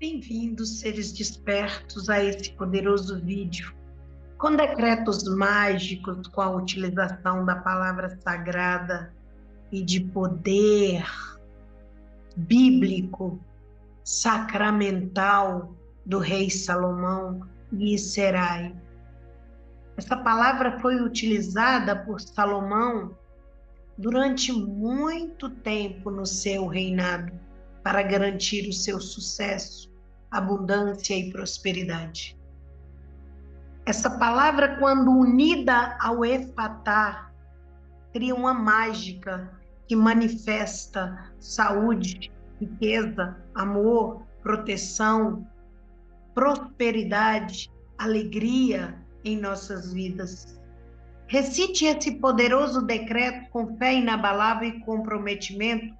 Bem-vindos, seres despertos, a esse poderoso vídeo, com decretos mágicos, com a utilização da palavra sagrada e de poder bíblico, sacramental do rei Salomão, e Serai. Essa palavra foi utilizada por Salomão durante muito tempo no seu reinado, para garantir o seu sucesso, abundância e prosperidade. Essa palavra, quando unida ao Efatá, cria uma mágica que manifesta saúde, riqueza, amor, proteção, prosperidade, alegria em nossas vidas. Recite esse poderoso decreto com fé inabalável e comprometimento,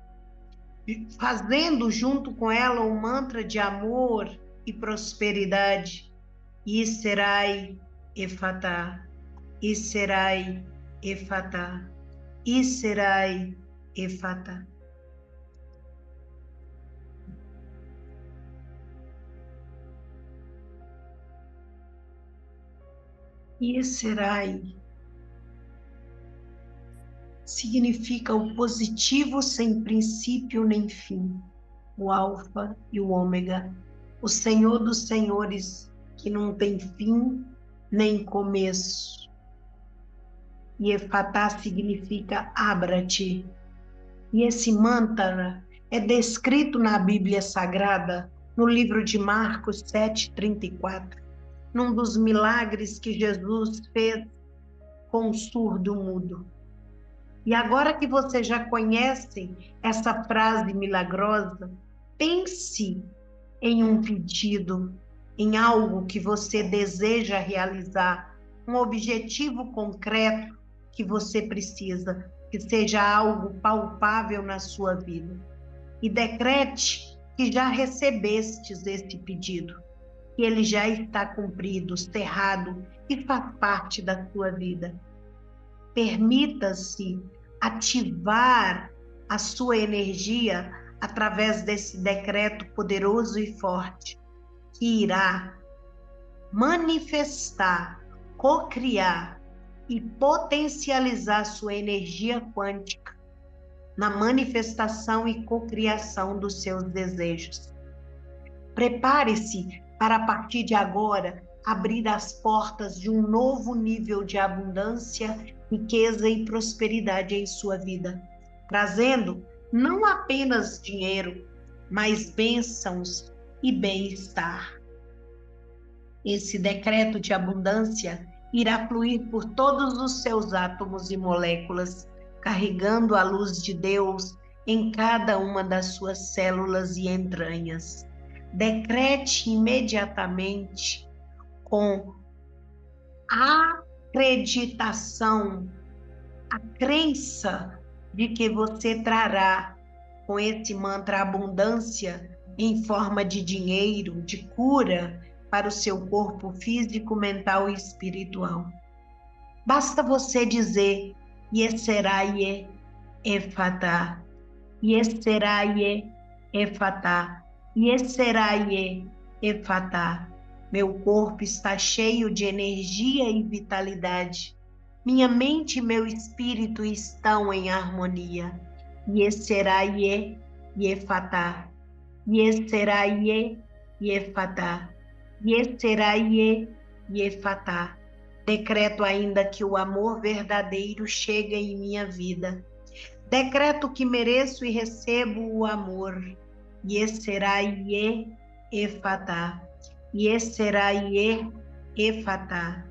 fazendo junto com ela um mantra de amor e prosperidade. Serai Efatá, Serai Efatá, Serai Efatá. Serai significa o positivo sem princípio nem fim, o alfa e o ômega, o Senhor dos senhores, que não tem fim nem começo. E Efatá significa abra-te. E esse mantra é descrito na Bíblia Sagrada, no livro de Marcos 7:34, num dos milagres que Jesus fez com o surdo mudo. E agora que você já conhece essa frase milagrosa, pense em um pedido, em algo que você deseja realizar, um objetivo concreto que você precisa, que seja algo palpável na sua vida. E decrete que já recebestes esse pedido, que ele já está cumprido, cerrado e faz parte da sua vida. Permita-se ativar a sua energia através desse decreto poderoso e forte, que irá manifestar, cocriar e potencializar sua energia quântica na manifestação e cocriação dos seus desejos. Prepare-se para, a partir de agora, abrir as portas de um novo nível de abundância, riqueza e prosperidade em sua vida, trazendo não apenas dinheiro, mas bênçãos e bem-estar. Esse decreto de abundância irá fluir por todos os seus átomos e moléculas, carregando a luz de Deus em cada uma das suas células e entranhas. Decrete imediatamente, com acreditação, a crença de que você trará com esse mantra abundância em forma de dinheiro, de cura para o seu corpo físico, mental e espiritual. Basta você dizer Serai Efatá, Serai Efatá, Serai Efatá. Meu corpo está cheio de energia e vitalidade. Minha mente e meu espírito estão em harmonia. Serai Efatá, Serai Efatá, Serai Efatá. Decreto ainda que o amor verdadeiro chega em minha vida. Decreto que mereço e recebo o amor. Serai Efatá, Serai Efatá,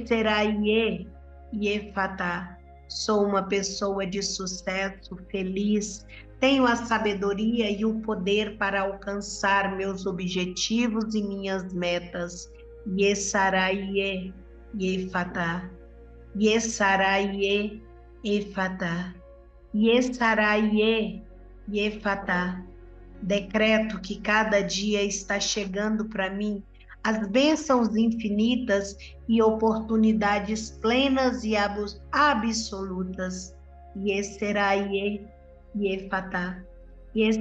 Serai Efatá. Sou uma pessoa de sucesso, feliz, tenho a sabedoria e o poder para alcançar meus objetivos e minhas metas. Serai Efatá, Serai Efatá, Serai Efatá. Decreto que cada dia está chegando para mim as bênçãos infinitas e oportunidades plenas e absolutas. Serai Efatá,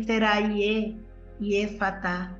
Serai Efatá,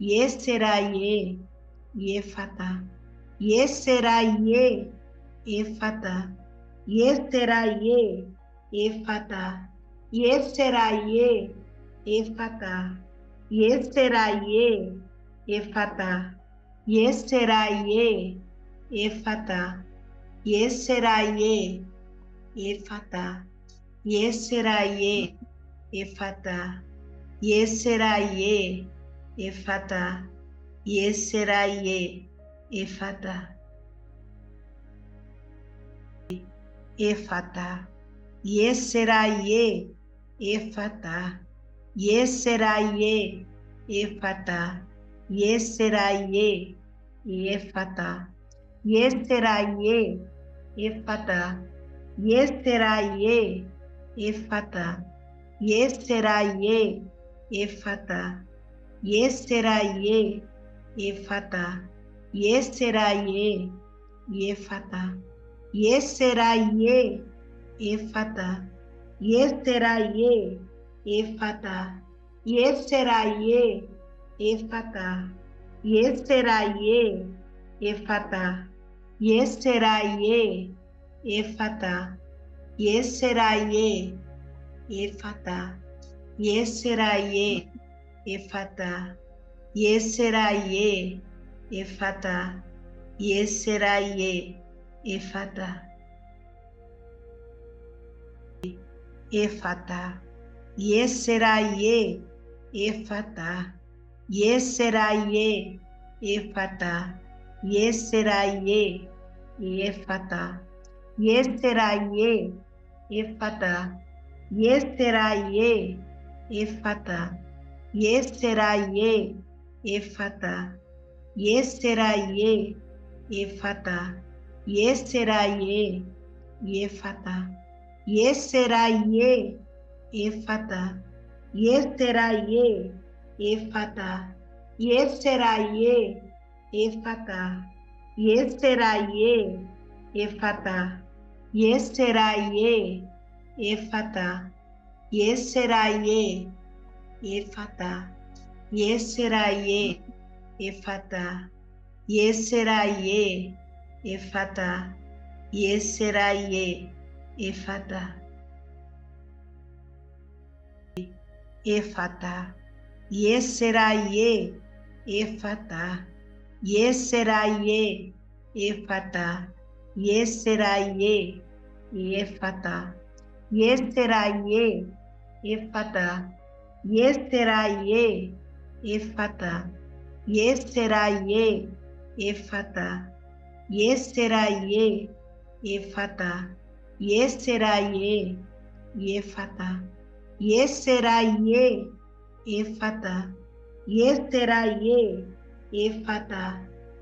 Yeseraye, Efata. Yeseraye, Efata. Yeseraye, Efata. Yeseraye, Efata. Yeseraye, Efata. Yeseraye, Efata. Yeseraye, Efata. Yeseraye, Efata. Yeseraye, Efata. Yeseraye, Efata. Efata. Yeseraye, Efata. Yeseraye, Efata. Yeseraye, Efata. Yeseraye, Efata. Yeseraye, Efata. Yeseraye, Efata. Yeseraye, Efata. Yeseraye, Efata. Yeseraye, Efata. Yeseraye, Efata. Yeseraye, Efata. Yeseraye, Efata. Yeseraye, Efata. Yeseraye, Efata. Yeseraye, Efata. Yeseraye, Efata. Yeseraye, Efata. Efata. Yeseraye, Efata. Yeseraye, Efata. Yeseraye, Efata. Yeseraye, Efata. Yeseraye, Efata. Yeseraye, Efata. Yeseraye, Efata. Yeseraye, Efata. Yeseraye, Efata. Yeseraye, Efata. Yeseraye, Efata. Yeseraye, Efata. Yeseraye, Efata. Yeseraye, Efata. Yeseraye, Efata. Yeseraye, Efata. Yeseraye, Efata. Efata. Yeseraye, Efata. Yeseraye, Efata. Yeseraye, Efata. Yeseraye, Efata. Yeseraye, Efata. Yeseraye, Efata. Yeseraye, Efata. Yeseraye, Efata. Yeseraye, Efata. Yeseraye, Efata. Yeseraye, Efata.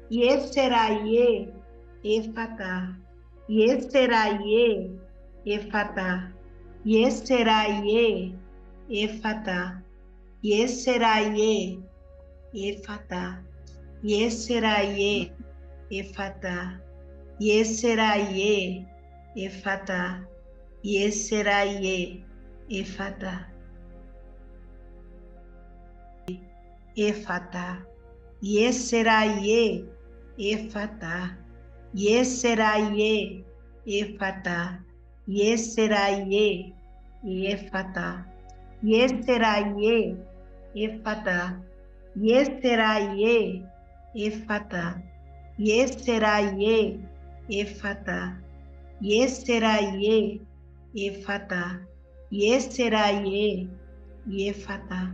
Yeseraye, Efata. Yeseraye, Efata. Yeseraye, Efata. Yeseraye, Efata. Yeseraye, Efata. Yeseraye, Efata. Efata. Yeseraye, Efata. Yeseraye, Efata. Yeseraye, Efata. Yeseraye, Efata. Yeseraye, Efata. Yeseraye, Efata. Yeseraye, Efata. Yeseraye, Efata.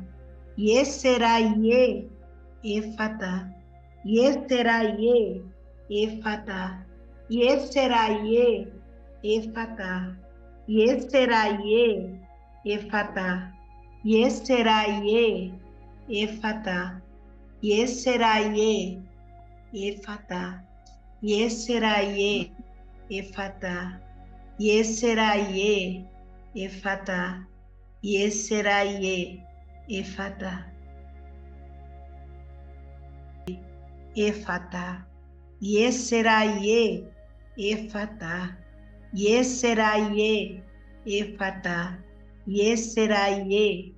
Yeseraye, Efata. Yeseraye, Efata. Yeseraye, Efata. Yeseraye, Efata. Yeseraye, Efata. Yeseraye, Efata. Yeseraye, Efata. Yeseraye, Efata. Yeseraye, Efata. Efata. Yeseraye, Efata. Yeseraye, Efata. Yeseraye,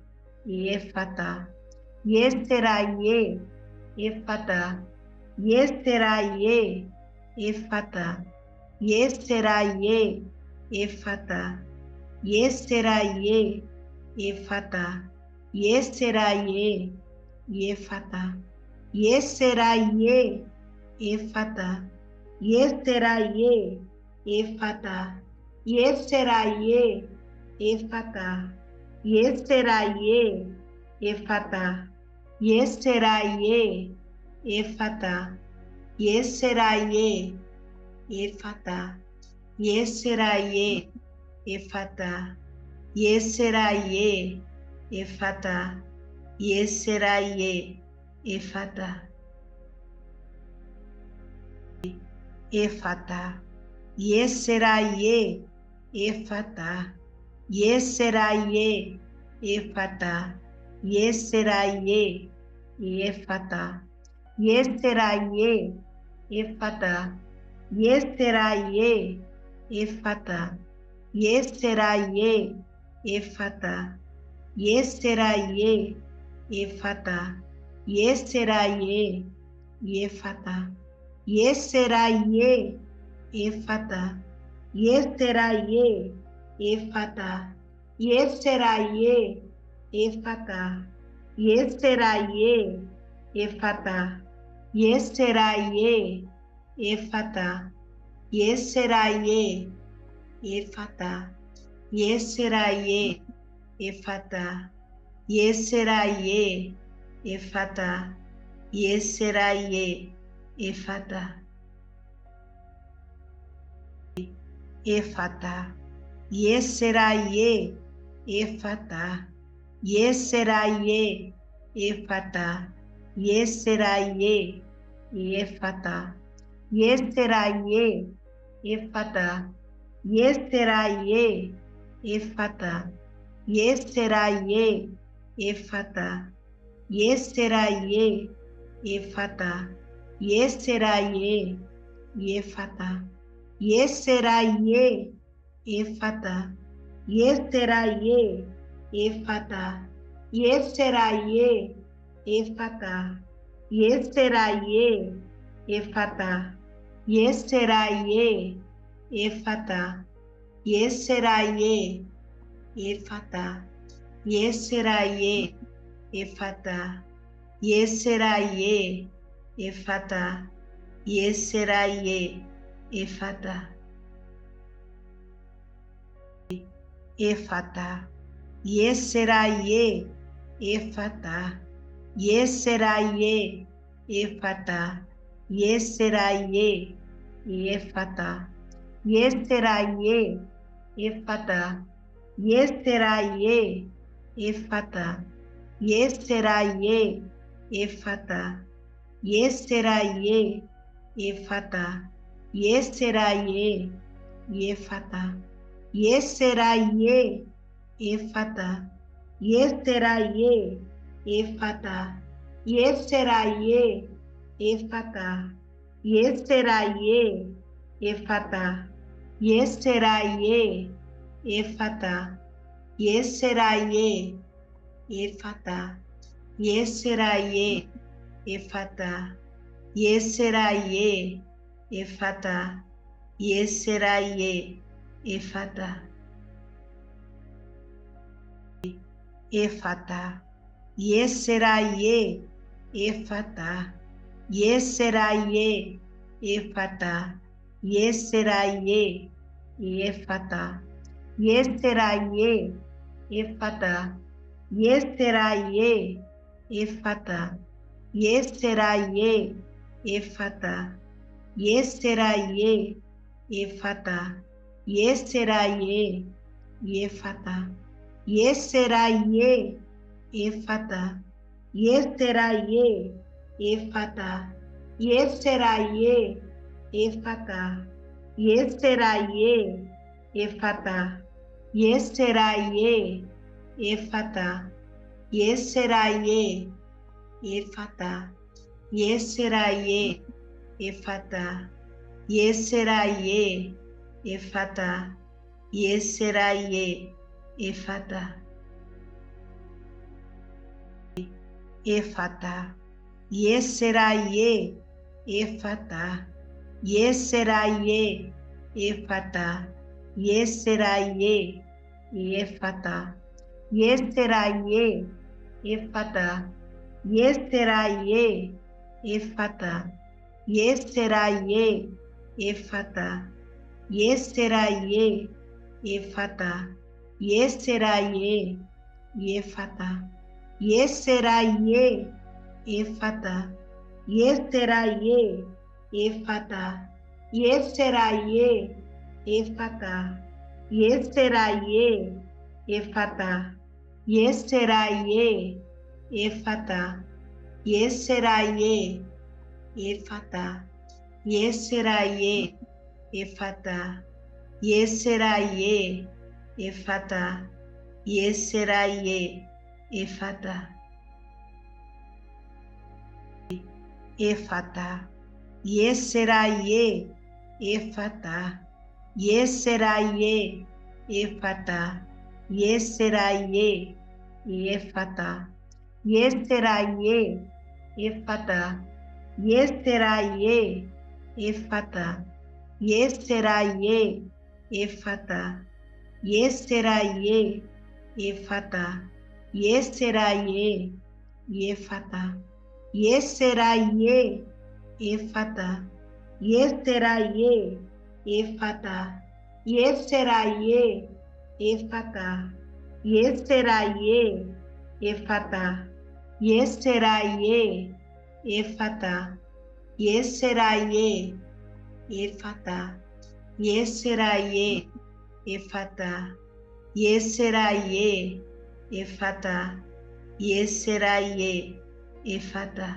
Efata. Yeseraye, Efatá. Yeseraie, Efatá. Yeseraie, Efatá. Yeseraie, Efatá. Yeseraie, Efatá. Yeseraie, Efatá. Yeseraie, Efatá. Yeseraie, Efatá. Yeseraie, Efatá. Yeseraie, Efatá. Yeseraie, Efatá. Yeseraie, Efatá. Yeseraie, Efatá. Yeseraie, Efatá. Efatá. Yeseraie, Efatá. Yeseraie, Efatá. Yeseraie, Efatá. Yeseraie, Efatá. Yeseraie, Efatá. Yeseraie, Efatá. Yeseraie, Efatá. Yeseraie, Efatá. Yeseraie, Efatá. Yeseraie, Efatá. Yeseraie, Efatá. Yeseraie, Efatá. Yeseraie, Efatá. Yeseraie, Efatá. Yeseraie, Efatá. Yeseraie, Efatá. Yeseraie, Efatá. Efatá. Yeseraie, Efatá. Yeseraie, Efatá. Yeseraie, Efatá. Yeseraie, Efatá. Yeseraie, Efatá. Yeseraie, Efatá. Yeseraie, Efatá. Yeseraie, Efatá. Yeseraie, Efatá. Yeseraie, Efatá. Yeseraie, Efatá. Yeseraie, Efatá. Yeseraie, Efatá. Yeseraie, Efatá. Yeseraie, Efatá. Yeseraie, Efatá. Yeseraie, Efatá. Efatá. Yeseraie, Efatá. Yeseraie, Efatá. Yeseraie, Efatá. Yeseraie, Efatá. Yeseraie, Efatá. Yeseraie, Efatá. Yeseraie, Efatá. Yeseraie, Efatá. Yeseraie, Efatá. Yeseraie, Efatá. Yeseraie, Efatá. Yeseraie, Efatá. Yeseraie, Efatá. Yeseraie, Efatá. Yeseraie, Efatá. Yeseraie, Efatá. Yeseraie, Efatá. Efatá. Yeseraie, Efatá. Yeseraie, Efatá. Yeseraie, Efatá. Yeseraie, Efatá. Yeseraie, Efatá. Yeseraie, Efatá. Yeseraie, Efatá. Yeseraie, Efatá. Yeseraie, Efatá. Yeseraie, Efatá. Yeseraie, Efatá. Yeseraie, Efatá. Yeseraie, Efatá. Yeseraie, Efatá. Yeseraie, Efatá. Yeseraie, Efatá. Yeseraie, Efatá. Efatá. Yeseraie, Efatá. Yeseraie, Efatá. Yeseraie, Efatá. Yeseraie, Efatá. Yeseraie, Efatá. Yeseraie, Efatá. Yeseraie, Efatá. Yeseraie, Efatá. Yeseraie, Efatá. Yeseraie, Efatá. Yeseraie, Efatá. Yeseraie, Efatá. Yeseraie, Efatá. Yeseraie, Efatá. Yeseraie, Efatá. Yeseraie, Efatá. Yeseraie, Efatá. Efatá. Yeseraie, Efatá. Yeseraie, Efatá. Yeseraie, Efatá. Yeseraie, Efatá. Yeseraie, Efatá. Yeseraie, Efatá. Yeseraie, Efatá. Yeseraie, Efatá. Yeseraie, Efatá. Yeseraie, Efatá. Yeseraie, Efatá. Yeseraie, Efatá. Yeseraie, Efatá. Yeseraie, Efatá. Yeseraie, Efatá. Yeseraie, Efatá. Yeseraie, Efatá.